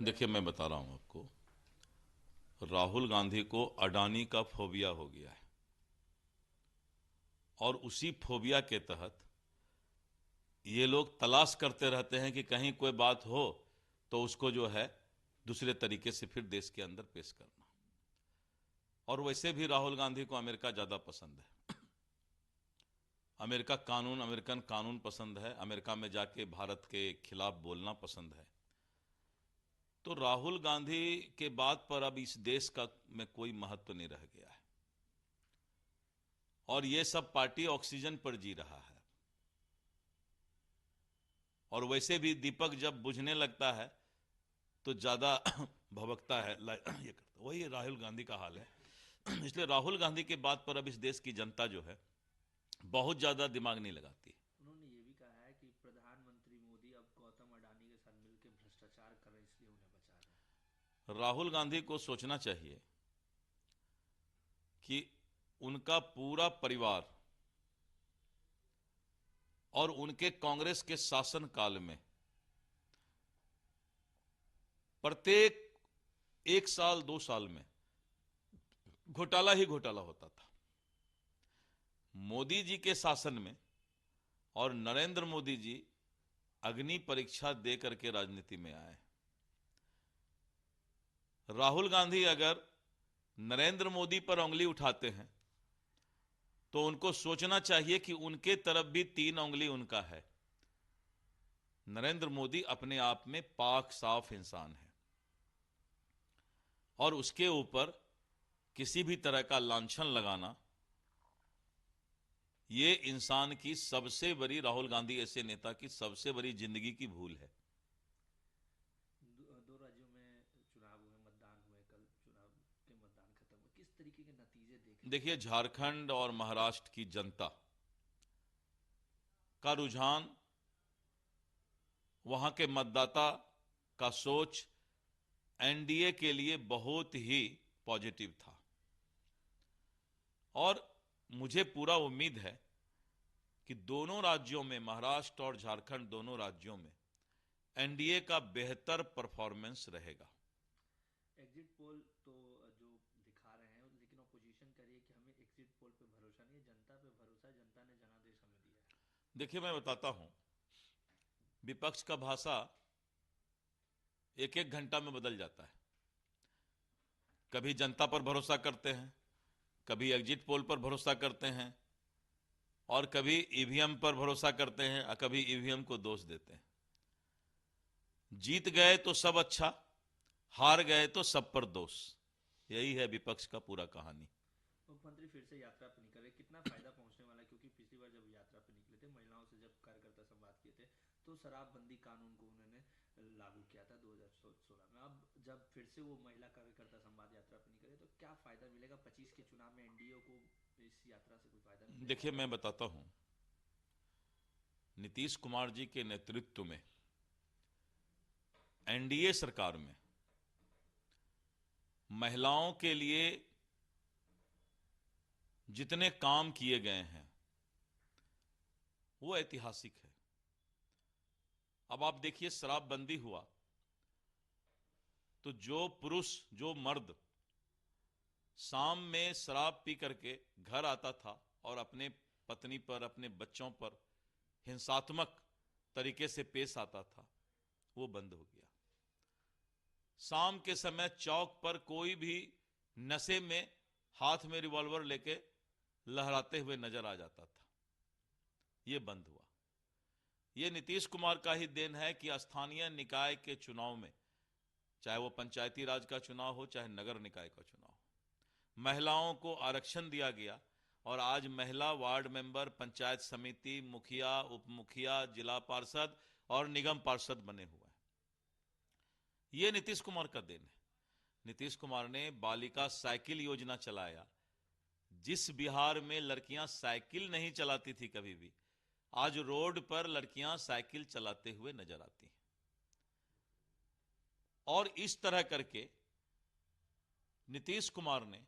देखिए, मैं बता रहा हूं आपको, राहुल गांधी को अडानी का फोबिया हो गया है और उसी फोबिया के तहत ये लोग तलाश करते रहते हैं कि कहीं कोई बात हो तो उसको जो है दूसरे तरीके से फिर देश के अंदर पेश करना। और वैसे भी राहुल गांधी को अमेरिका ज़्यादा पसंद है। अमेरिकन कानून पसंद है। अमेरिका में जाके भारत के खिलाफ बोलना पसंद है। तो राहुल गांधी के बात पर अब इस देश का में कोई महत्व नहीं रह गया है और ये सब पार्टी ऑक्सीजन पर जी रहा है। और वैसे भी दीपक जब बुझने लगता है तो ज़्यादा भभकता है, ये करता, वही राहुल गांधी का हाल है। इसलिए राहुल गांधी के बात पर अब इस देश की जनता जो है बहुत ज़्यादा दिमाग नहीं लगाती। उन्होंने ये भी कहा है कि प्रधानमंत्री मोदी अब गौतम अडानी के साथ मिलकर भ्रष्टाचार कर रहे हैं, इसलिए उन्हें बचा रहे हैं। राहुल गांधी को सोचना चाहिए कि उनका पूरा परिवार और उनके कांग्रेस के शासन काल में प्रत्येक 1 साल 2 साल में घोटाला ही घोटाला होता था। मोदी जी के शासन में और नरेंद्र मोदी जी अग्नि परीक्षा दे करके राजनीति में आए। राहुल गांधी अगर नरेंद्र मोदी पर उंगली उठाते हैं तो उनको सोचना चाहिए कि उनके तरफ भी 3 उंगली उनका है। नरेंद्र मोदी अपने आप में पाक साफ इंसान है और उसके ऊपर किसी भी तरह का लांछन लगाना ये इंसान की सबसे बड़ी, राहुल गांधी ऐसे नेता की सबसे बड़ी जिंदगी की भूल है। दो राज्यों में चुनाव हुए, मतदान हुए, कल चुनाव के मतदान खत्म हुए, किस तरीके के नतीजे देख रहे हैं देखिए, आप? झारखंड और महाराष्ट्र की जनता का रुझान, वहां के मतदाता का सोच एनडीए के लिए बहुत ही पॉजिटिव था और मुझे पूरा उम्मीद है कि दोनों राज्यों में, महाराष्ट्र और झारखंड दोनों राज्यों में एनडीए का बेहतर परफॉर्मेंस रहेगा। एग्जिट पोल तो जो दिखा रहे हैं, लेकिन ऑपोजिशन कह रही है कि हमें एग्जिट पोल पे भरोसा नहीं है, जनता पे भरोसा है, जनता ने जनादेश हमें दिया है। देखिए, मैं बताता हूं, विपक्ष का भाषा एक एक घंटा में बदल जाता है। कभी जनता पर भरोसा करते हैं, कभी एग्जिट पोल पर भरोसा करते हैं और कभी ईवीएम पर भरोसा करते हैं और कभी ईवीएम को दोष देते हैं। जीत गए तो सब अच्छा, हार गए तो सब पर दोष। यही है विपक्ष का पूरा कहानी। मुख्यमंत्री फिर से यात्रा पे निकल रहे, कितना फायदा पहुंचने वाला है? क्योंकि पिछली बार जब यात्रा पे निकले थे, महिलाओं से जब कार्यकर्ता संवाद किए थे, तो शराबबंदी कानून को उन्होंने लागू किया था 2016 में। अब जब फिर से वो महिला कार्यकर्ता संवाद यात्रा पे निकले, तो क्या फायदा मिलेगा? 25 के चुनाव में एनडीए को इस यात्रा से कोई फायदा मिलेगा? देखिए, मैं बताता हूं, नीतीश कुमार जी के नेतृत्व में एनडीए सरकार में महिलाओं के लिए जितने काम किए गए हैं वो ऐतिहासिक है। अब आप देखिए, शराबबंदी हुआ तो जो पुरुष, जो मर्द शाम में शराब पी करके घर आता था और अपने पत्नी पर, अपने बच्चों पर हिंसात्मक तरीके से पेश आता था, वो बंद हो गया। शाम के समय चौक पर कोई भी नशे में हाथ में रिवॉल्वर लेके लहराते हुए नजर आ जाता था, ये बंद हुआ। ये नीतीश कुमार का ही देन है कि स्थानीय निकाय के चुनाव में, चाहे वो पंचायती राज का चुनाव हो चाहे नगर निकाय का चुनाव हो, महिलाओं को आरक्षण दिया गया और आज महिला वार्ड मेंबर, पंचायत समिति मुखिया, उप मुखिया, जिला पार्षद और निगम पार्षद बने हुए हैं। ये नीतीश कुमार का देन है। नीतीश कुमार ने बालिका साइकिल योजना चलाया। जिस बिहार में लड़कियां साइकिल नहीं चलाती थी कभी भी, आज रोड पर लड़कियां साइकिल चलाते हुए नजर आती हैं। और इस तरह करके नीतीश कुमार ने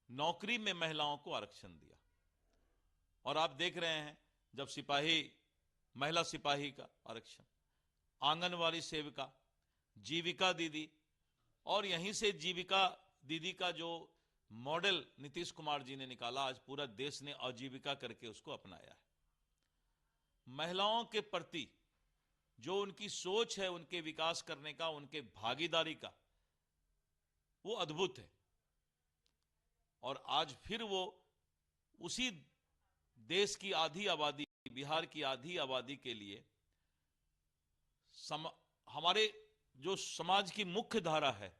नौकरी में महिलाओं को आरक्षण दिया। और आप देख रहे हैं, जब सिपाही, महिला सिपाही का आरक्षण, आंगनवाड़ी सेविका, जीविका दीदी, और यहीं से जीविका दीदी का जो मॉडल नीतीश कुमार जी ने निकाला, आज पूरा देश ने आजीविका करके उसको अपनाया है। महिलाओं के प्रति जो उनकी सोच है, उनके विकास करने का, उनके भागीदारी का, वो अद्भुत है। और आज फिर वो उसी देश की आधी आबादी, बिहार की आधी आबादी के लिए हमारे जो समाज की मुख्य धारा है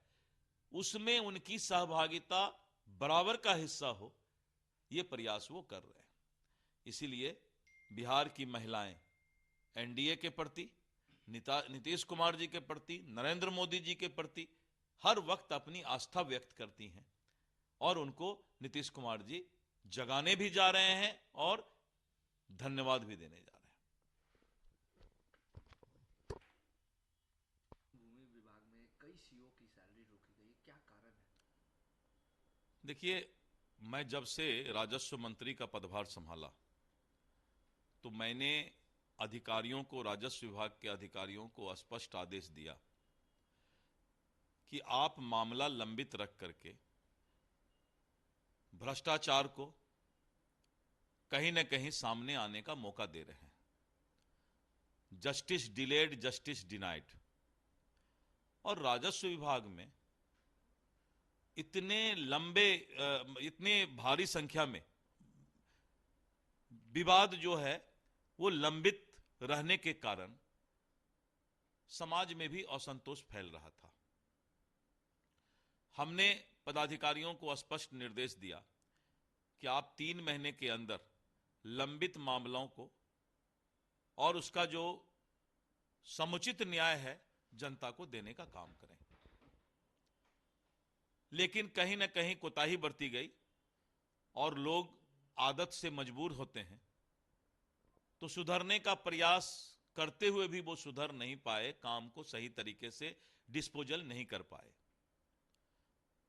उसमें उनकी सहभागिता बराबर का हिस्सा हो, ये प्रयास वो कर रहे हैं। इसीलिए बिहार की महिलाएं एनडीए के प्रति, नीतीश कुमार जी के प्रति, नरेंद्र मोदी जी के प्रति हर वक्त अपनी आस्था व्यक्त करती हैं, और उनको नीतीश कुमार जी जगाने भी जा रहे हैं और धन्यवाद भी देने जा रहे हैं। भूमि विभाग में कई सीओ की सैलरी रोकी गई, क्या कारण है? देखिए, मैं जब से राजस्व मंत्री का पदभार संभाला तो मैंने अधिकारियों को, राजस्व विभाग के अधिकारियों को स्पष्ट आदेश दिया कि आप मामला लंबित रख करके भ्रष्टाचार को कहीं न कहीं सामने आने का मौका दे रहे हैं। Justice delayed, justice denied. और राजस्व विभाग में इतने लंबे, इतने भारी संख्या में विवाद जो है वो लंबित रहने के कारण समाज में भी असंतोष फैल रहा था। हमने पदाधिकारियों को स्पष्ट निर्देश दिया कि आप 3 महीने के अंदर लंबित मामलों को और उसका जो समुचित न्याय है जनता को देने का काम करें। लेकिन कहीं ना कहीं कोताही बरती गई और लोग आदत से मजबूर होते हैं, तो सुधरने का प्रयास करते हुए भी वो सुधर नहीं पाए, काम को सही तरीके से डिस्पोजल नहीं कर पाए।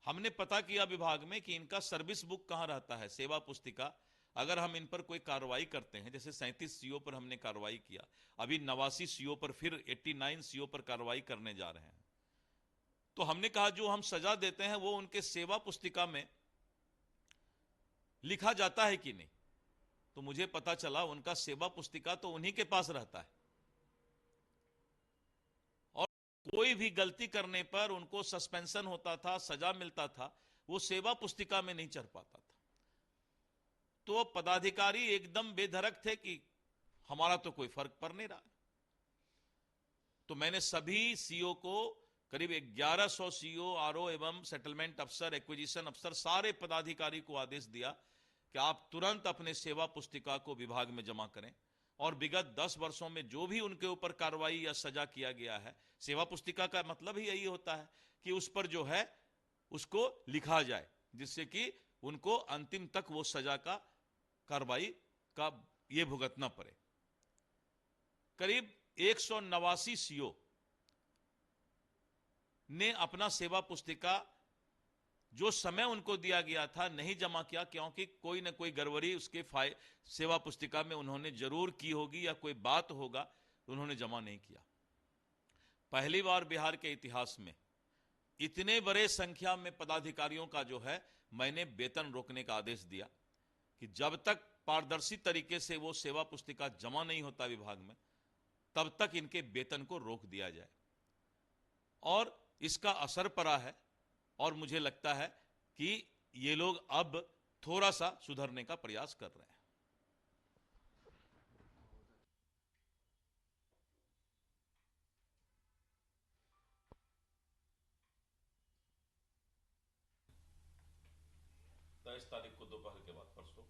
हमने पता किया विभाग में कि इनका सर्विस बुक कहां रहता है, सेवा पुस्तिका। अगर हम इन पर कोई कार्रवाई करते हैं, जैसे 37 सीओ पर हमने कार्रवाई किया, अभी 89 सीओ पर, फिर 89 सीओ पर कार्रवाई करने जा रहे हैं, तो हमने कहा जो हम सजा देते हैं वो उनके सेवा पुस्तिका में लिखा जाता है कि नहीं। तो मुझे पता चला उनका सेवा पुस्तिका तो उन्हीं के पास रहता है, और कोई भी गलती करने पर उनको सस्पेंशन होता था, सजा मिलता था, वो सेवा पुस्तिका में नहीं चढ़ पाता था। तो पदाधिकारी एकदम बेधड़क थे कि हमारा तो कोई फर्क पड़ नहीं रहा। तो मैंने सभी सीओ को, करीब 1100 सीओ, आरओ एवं सेटलमेंट अफसर, एक्विजिशन अफसर, सारे पदाधिकारी को आदेश दिया कि आप तुरंत अपने सेवा पुस्तिका को विभाग में जमा करें, और विगत 10 वर्षों में जो भी उनके ऊपर कार्रवाई या सजा किया गया है, सेवा पुस्तिका का मतलब ही यही होता है कि उस पर जो है उसको लिखा जाए, जिससे कि उनको अंतिम तक वो सजा का, कार्रवाई का ये भुगतना पड़े। करीब 189 सीओ ने अपना सेवा पुस्तिका जो समय उनको दिया गया था नहीं जमा किया, क्योंकि कोई ना कोई गड़बड़ी उसके सेवा पुस्तिका में उन्होंने जरूर की होगी या कोई बात होगा, उन्होंने जमा नहीं किया। पहली बार बिहार के इतिहास में इतने बड़े संख्या में पदाधिकारियों का जो है मैंने वेतन रोकने का आदेश दिया कि जब तक पारदर्शी तरीके से वो सेवा पुस्तिका जमा नहीं होता विभाग में, तब तक इनके वेतन को रोक दिया जाए। और इसका असर पड़ा है, और मुझे लगता है कि ये लोग अब थोड़ा सा सुधरने का प्रयास कर रहे हैं। तेईस तारीख को दोपहर के बाद, परसों